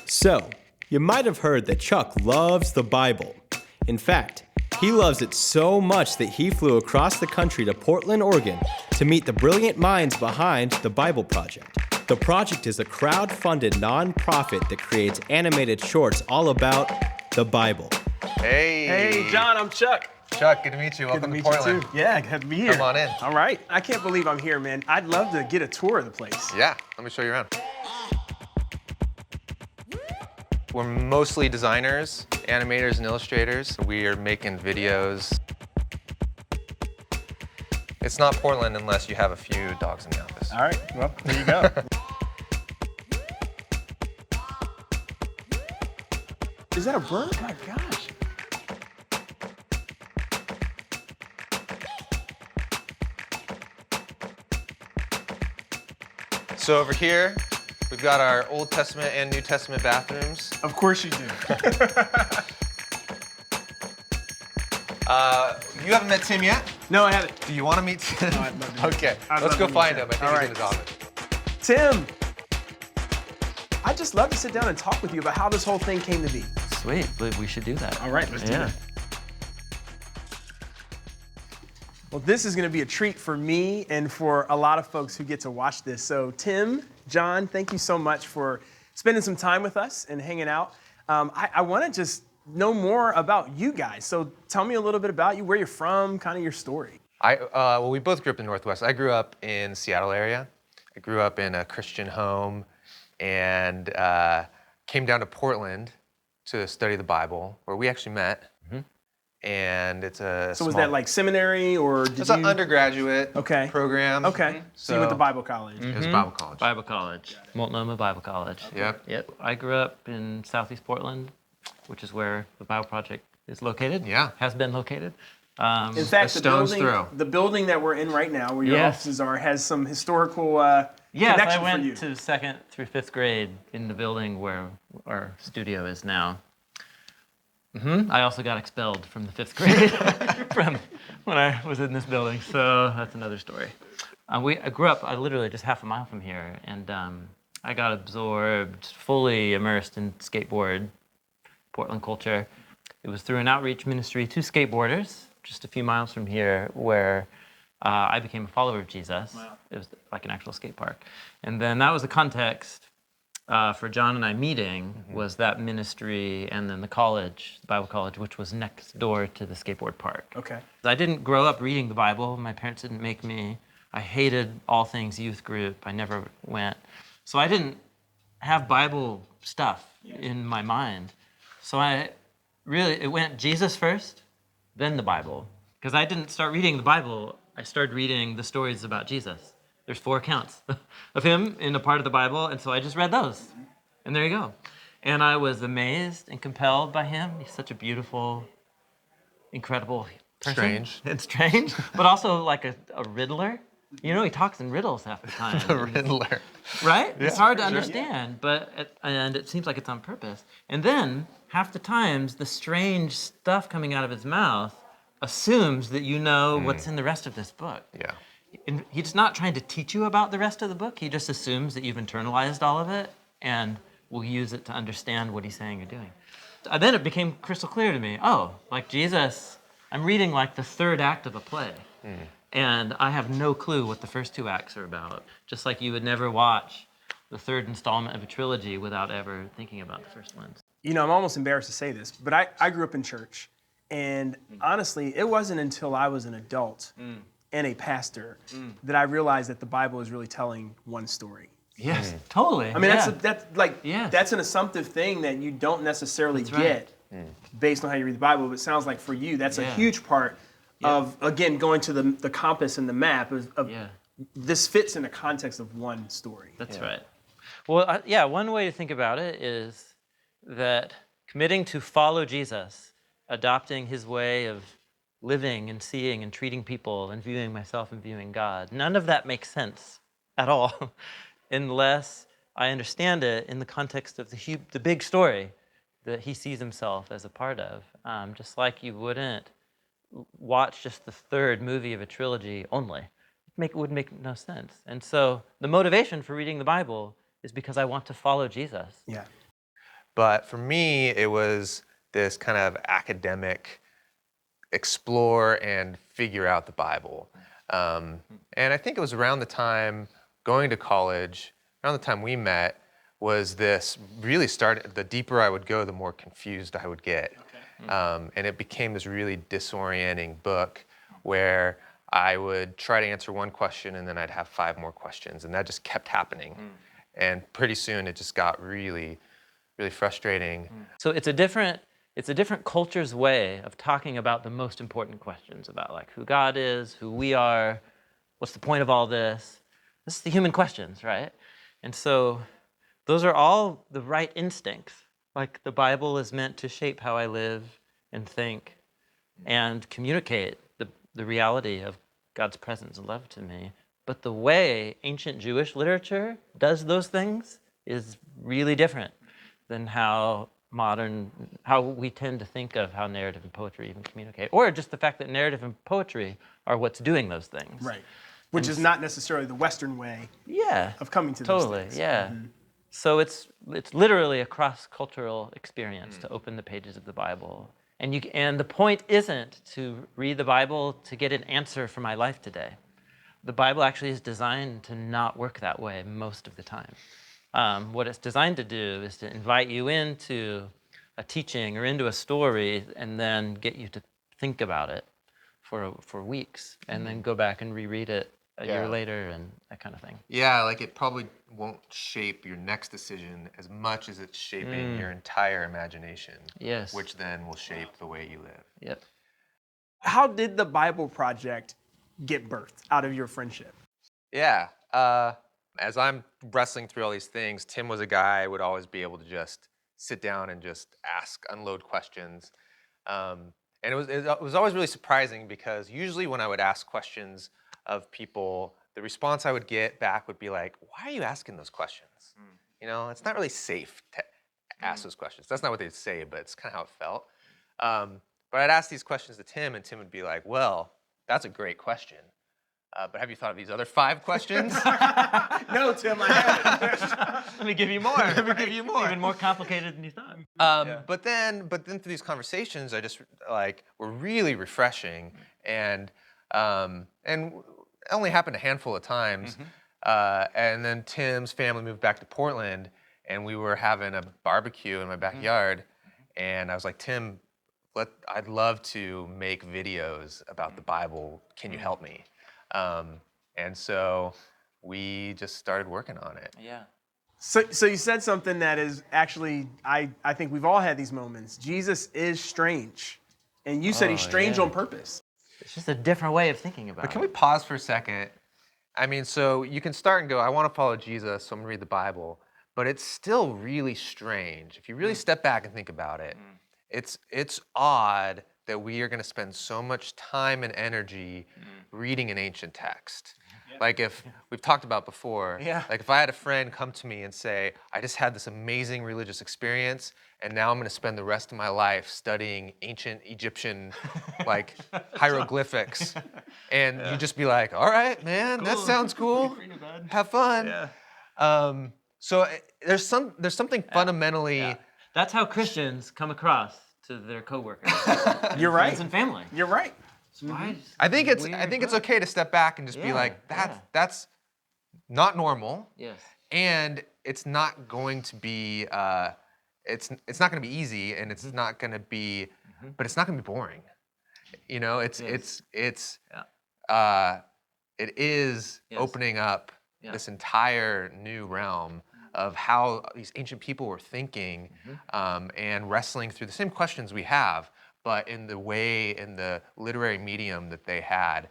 So, you might have heard that Chuck loves the Bible. In fact, he loves it so much that he flew across the country to Portland, Oregon to meet the brilliant minds behind the Bible Project. The project is a crowd-funded nonprofit that creates animated shorts all about the Bible. Hey, John, I'm Chuck. Chuck, good to meet you. Welcome to Portland. You too. Yeah, good to be here. Come on in. All right. I can't believe I'm here, man. I'd love to get a tour of the place. Yeah, let me show you around. We're mostly designers, animators, and illustrators. We are making videos. It's not Portland unless you have a few dogs in the office. All right, well, there you go. Is that a bird? Oh my gosh. So over here, we've got our Old Testament and New Testament bathrooms. Of course you do. You haven't met Tim yet? No, I haven't. Do you want to meet Tim? No, I'd love to meet Okay, Tim. I'd let's love go to meet find Tim. him. I think All he's right. in his office. Tim, I'd just love to sit down and talk with you about how this whole thing came to be. Sweet, we should do that. All right, let's do it. Well, this is going to be a treat for me and for a lot of folks who get to watch this. So Tim, John, thank you so much for spending some time with us and hanging out. I want to just know more about you guys. So tell me a little bit about you, where you're from, kind of your story. Well, we both grew up in the Northwest. I grew up in the Seattle area. I grew up in a Christian home and came down to Portland to study the Bible, where we actually met. Mm-hmm. And it's a So was that like seminary or It's an undergraduate program. Okay. Mm-hmm. So you went to Bible college. It was Bible college. Bible college, Multnomah Bible College. Yep. I grew up in Southeast Portland, which is where the Bible Project is located. Yeah. Has been located. In fact, the building that we're in right now, where your offices are, has some historical connection I went for you. to 2nd through 5th grade in the building where our studio is now. I also got expelled from the 5th grade from when I was in this building, so that's another story. I grew up literally just half a mile from here, and I got absorbed, fully immersed in skateboard, Portland culture. It was through an outreach ministry to skateboarders, just a few miles from here, where I became a follower of Jesus. Wow. It was like an actual skate park. And then that was the context for John and I meeting, was that ministry and then the college, the Bible college, which was next door to the skateboard park. Okay. I didn't grow up reading the Bible. My parents didn't make me. I hated all things youth group. I never went. So I didn't have Bible stuff in my mind. So it went Jesus first, then the Bible. Because I didn't start reading the Bible, I started reading the stories about Jesus. There's 4 accounts of him in a part of the Bible, and so I just read those. And there you go. And I was amazed and compelled by him. He's such a beautiful, incredible person. Strange, but also like a riddler. You know, he talks in riddles half the time. The riddler. Right? Yeah, it's hard to understand, and it seems like it's on purpose. And then, half the times, the strange stuff coming out of his mouth assumes that you know what's in the rest of this book. Yeah. And he's not trying to teach you about the rest of the book. He just assumes that you've internalized all of it and will use it to understand what he's saying or doing. Then it became crystal clear to me, like Jesus, I'm reading like the 3rd act of a play. And I have no clue what the first 2 acts are about. Just like you would never watch the 3rd installment of a trilogy without ever thinking about the first ones. You know, I'm almost embarrassed to say this, but I grew up in church. And honestly, it wasn't until I was an adult and a pastor that I realized that the Bible is really telling one story. Yes, totally. I mean, that's an assumptive thing that you don't necessarily get based on how you read the Bible. But it sounds like for you, that's a huge part of, again, going to the compass and the map of this fits in the context of one story. That's right. Well, one way to think about it is that committing to follow Jesus, adopting his way of living and seeing and treating people and viewing myself and viewing God, none of that makes sense at all unless I understand it in the context of the big story that he sees himself as a part of. Just like you wouldn't watch just the 3rd movie of a trilogy only. It would make no sense. And so the motivation for reading the Bible is because I want to follow Jesus. Yeah. But for me, it was this kind of academic explore and figure out the Bible. And I think it was around the time going to college, around the time we met, was this really started, the deeper I would go, the more confused I would get. And it became this really disorienting book where I would try to answer one question and then I'd have 5 more questions, and that just kept happening. And pretty soon it just got really, really frustrating. So it's a different culture's way of talking about the most important questions about like who God is, who we are, what's the point of all this. This is the human questions, right? And so those are all the right instincts. Like the Bible is meant to shape how I live and think and communicate the reality of God's presence and love to me. But the way ancient Jewish literature does those things is really different than how we tend to think of how narrative and poetry even communicate, or just the fact that narrative and poetry are what's doing those things. Right. Which is not necessarily the Western way of coming to those things. Totally, yeah. So it's literally a cross-cultural experience to open the pages of the Bible. And the point isn't to read the Bible to get an answer for my life today. The Bible actually is designed to not work that way most of the time. What it's designed to do is to invite you into a teaching or into a story and then get you to think about it for weeks and then go back and reread it a year later and that kind of thing. Yeah, like it probably won't shape your next decision as much as it's shaping your entire imagination. Yes. Which then will shape the way you live. Yep. How did the Bible Project get birthed out of your friendship? Yeah. As I'm wrestling through all these things, Tim was a guy I would always be able to just sit down and just unload questions. And it was always really surprising because usually when I would ask questions of people, the response I would get back would be like, why are you asking those questions? You know, it's not really safe to ask those questions. That's not what they'd say, but it's kind of how it felt. But I'd ask these questions to Tim, and Tim would be like, well, that's a great question. But have you thought of these other 5 questions? No, Tim, I haven't. Let me give you more. Let me give you more. It's even more complicated than you thought. But then through these conversations, I just were really refreshing, and it only happened a handful of times. And then Tim's family moved back to Portland, and we were having a barbecue in my backyard, and I was like, Tim, I'd love to make videos about the Bible. Can you help me? And so we just started working on it. Yeah. So you said something that is actually, I think we've all had these moments. Jesus is strange. And you said he's strange on purpose. It's just a different way of thinking about it. But can we pause for a second? I mean, so you can start and go, I want to follow Jesus, so I'm going to read the Bible. But it's still really strange. If you really step back and think about it, it's odd that we are going to spend so much time and energy reading an ancient text. Like if we've talked about before, like if I had a friend come to me and say, I just had this amazing religious experience, and now I'm going to spend the rest of my life studying ancient Egyptian like hieroglyphics, and you just be like, all right, man, that sounds cool. Have fun. So there's something fundamentally. That's how Christians come across to their coworkers. You're right. Friends and family. You're right. I think it's okay to step back and just be like, that's not normal. Yes. And it's not going to be it's not going to be easy, and it's not going to be but it's not going to be boring. You know, it is opening up this entire new realm of how these ancient people were thinking and wrestling through the same questions we have, but in the literary medium that they had.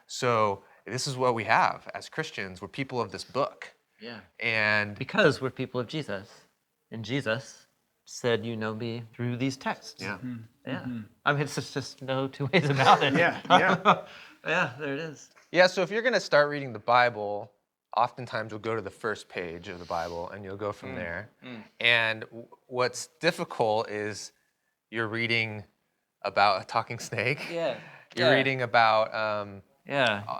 So this is what we have as Christians. We're people of this book. Yeah. And because we're people of Jesus, and Jesus said, "You know me through these texts." Yeah. Yeah. I mean, it's just no two ways about it. Yeah. Yeah, there it is. Yeah, so if you're going to start reading the Bible, oftentimes you'll go to the first page of the Bible and you'll go from there. And what's difficult is you're reading about a talking snake. Yeah. You're reading about...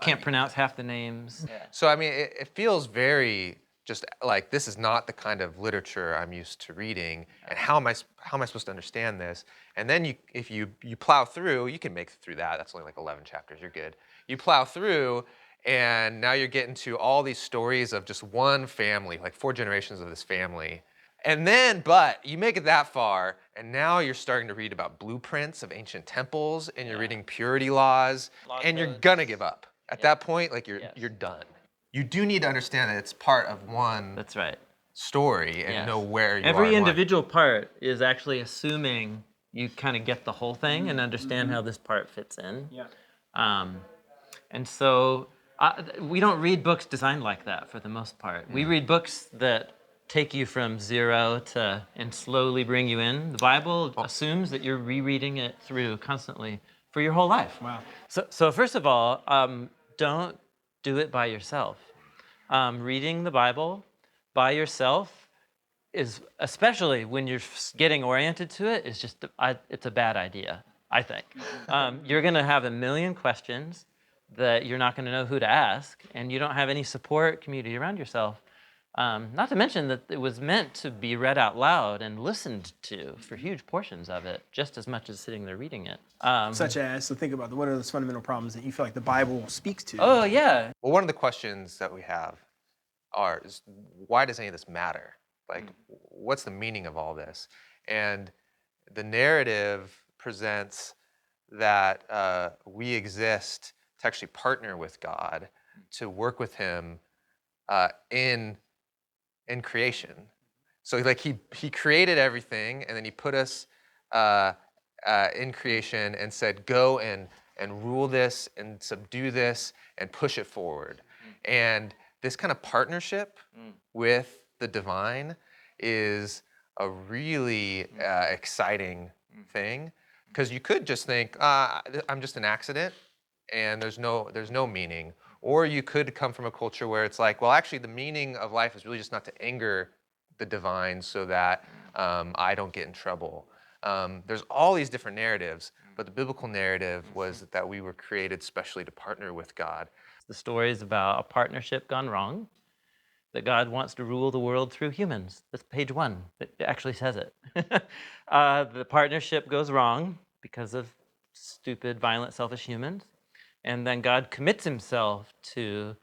Can't pronounce half the names. So, I mean, it feels very just like, this is not the kind of literature I'm used to reading, and how am I supposed to understand this? And then if you plow through, you can make it through that. That's only like 11 chapters. You're good. You plow through, and now you're getting to all these stories of just one family, like 4 generations of this family. And then, but you make it that far, and now you're starting to read about blueprints of ancient temples, and you're reading purity laws, and you're gonna give up. At that point, like you're done. You do need to understand that it's part of one That's right. story and know where you are. Every individual part is actually assuming you kind of get the whole thing and understand how this part fits in. Yeah. And so we don't read books designed like that for the most part. We read books that take you from zero to and slowly bring you in. The Bible assumes that you're rereading it through constantly for your whole life. Wow. So first of all, don't do it by yourself. Reading the Bible by yourself is, especially when you're getting oriented to it, is just it's a bad idea, I think. You're going to have a million questions that you're not going to know who to ask, and you don't have any support community around yourself. Not to mention that it was meant to be read out loud and listened to for huge portions of it, just as much as sitting there reading it. Such as, so think about what are those fundamental problems that you feel like the Bible speaks to? Oh, yeah. Well, one of the questions that we have is, why does any of this matter? Like, what's the meaning of all this? And the narrative presents that we exist to actually partner with God, to work with Him in creation. So like he created everything, and then He put us in creation and said, go and rule this and subdue this and push it forward. And this kind of partnership with the divine is a really exciting thing, because you could just think, I'm just an accident and there's no meaning. Or you could come from a culture where it's like, well, actually the meaning of life is really just not to anger the divine so that I don't get in trouble. There's all these different narratives, but the biblical narrative was that we were created specially to partner with God. The story is about a partnership gone wrong, that God wants to rule the world through humans. That's page 1. It actually says it. The partnership goes wrong because of stupid, violent, selfish humans. And then God commits Himself to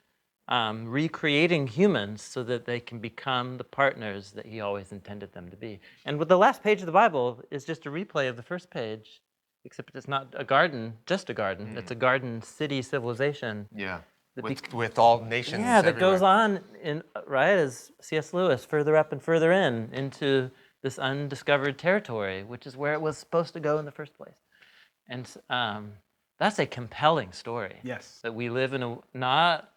recreating humans so that they can become the partners that He always intended them to be. And with the last page of the Bible is just a replay of the first page, except it's not a garden, just a garden. It's a garden city civilization. Yeah, with all nations. Yeah, that everywhere. goes on right as C.S. Lewis further up and further into this undiscovered territory, which is where it was supposed to go in the first place. And that's a compelling story. Yes. That we live in not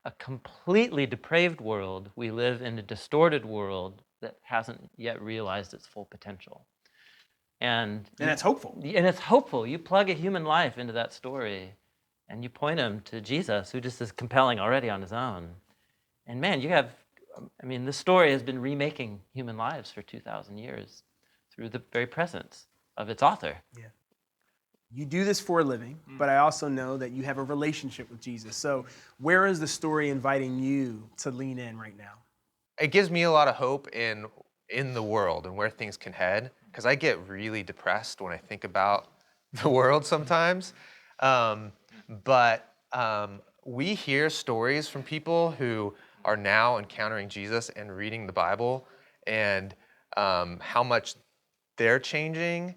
a completely depraved world. We live in a distorted world that hasn't yet realized its full potential. And that's hopeful. And it's hopeful. You plug a human life into that story, and you point them to Jesus, who just is compelling already on His own. And man, this story has been remaking human lives for 2,000 years through the very presence of its author. Yeah. You do this for a living, but I also know that you have a relationship with Jesus. So where is the story inviting you to lean in right now? It gives me a lot of hope in the world and where things can head, because I get really depressed when I think about the world sometimes. But we hear stories from people who are now encountering Jesus and reading the Bible, and how much they're changing.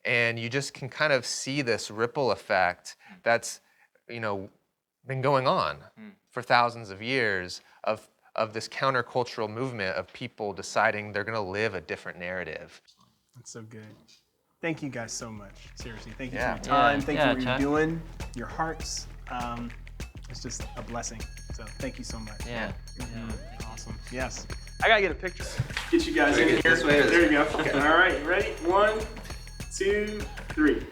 And you just can kind of see this ripple effect that's, been going on for thousands of years of this countercultural movement of people deciding they're going to live a different narrative. That's so good. Thank you guys so much. Seriously, thank you Yeah. for your time. Yeah. Thank you for what Chuck. you're doing, your hearts. It's just a blessing. So thank you so much. Yeah. Awesome. Yes. I gotta get a picture. Get you guys in here. This way or this There you go. Okay. All right, you ready? 1, 2, 3.